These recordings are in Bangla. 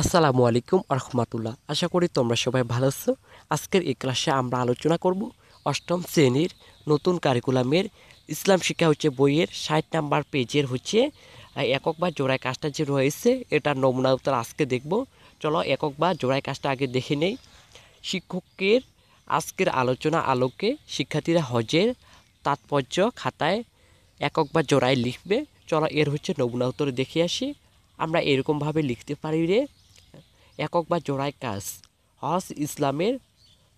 আসসালামু আলাইকুম রহমতুল্লাহ। আশা করি তোমরা সবাই ভালো আছো। আজকের এই ক্লাসে আমরা আলোচনা করব অষ্টম শ্রেণীর নতুন কারিকুলামের ইসলাম শিক্ষা বইয়ের ৬০ নাম্বার পেজের একক বা জোড়ায় কাজটা যে রয়েছে এটার নমুনা উত্তর আজকে দেখব। চলো একক বা জোড়ায় কাজটা আগে দেখে নেই। শিক্ষকের আজকের আলোচনা আলোকে শিক্ষার্থীরা হজের তাৎপর্য খাতায় একক বা জোড়ায় লিখবে। চলো এর নমুনা উত্তর দেখে আসি। আমরা এরকমভাবে লিখতে পারি রে, একক বা জোড়ায় কাজ। হজ ইসলামের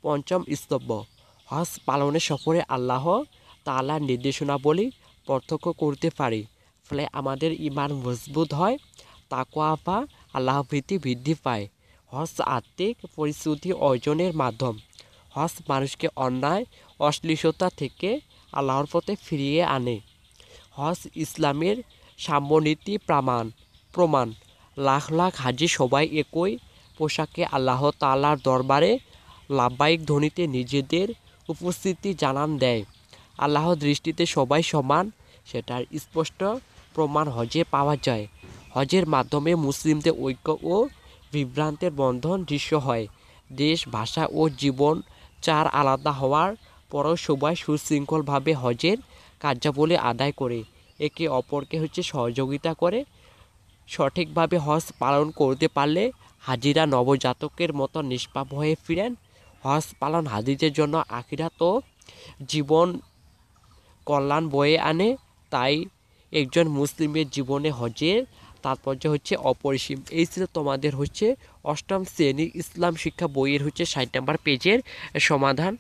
পঞ্চম স্তম্ভ। হজ পালনের সফরে আল্লাহ তাআলার নির্দেশনাবলী প্রত্যক্ষ করতে পারি। ফলে আমাদের ঈমান মজবুত হয়, তাকওয়া বা আল্লাহ ভীতি বৃদ্ধি পায়। হজ আত্মিক পরিশুদ্ধি অর্জনের মাধ্যম। হজ মানুষকে অন্যায় অশ্লীলতা থেকে আল্লাহর পথে ফিরিয়ে আনে। হজ ইসলামের সাম্যনীতি প্রমাণ। লাখ লাখ হাজি সবাই একই পোশাকে আল্লাহ তাআলার দরবারে লাব্বাইক ধ্বনিতে নিজেদের উপস্থিতি জানান দেয়। আল্লাহর দৃষ্টিতে সবাই সমান, সেটার স্পষ্ট প্রমাণ হজে পাওয়া যায়। হজের মাধ্যমে মুসলিমদের ঐক্য ও বিভ্রান্তের বন্ধন দৃশ্য হয়। দেশ, ভাষা ও জীবন চার আলাদা হওয়ার পরও সবাই সুশৃঙ্খলভাবে হজের কার্যাবলী আদায় করে, একে অপরকে সহযোগিতা করে। সঠিকভাবে হজ পালন করতে পারলে হাজিরা নবজাতকের মতো নিষ্পাপ হয়ে ফিরেন। হজ পালন হাজিদের জন্য আখিরাত ও জীবন কল্যাণ বয়ে আনে। তাই একজন মুসলিমের জীবনে হজের তাৎপর্য অপরিসীম। এই ছিল তোমাদের অষ্টম শ্রেণীর ইসলাম শিক্ষা বইয়ের ৬০ নম্বর পেজের সমাধান।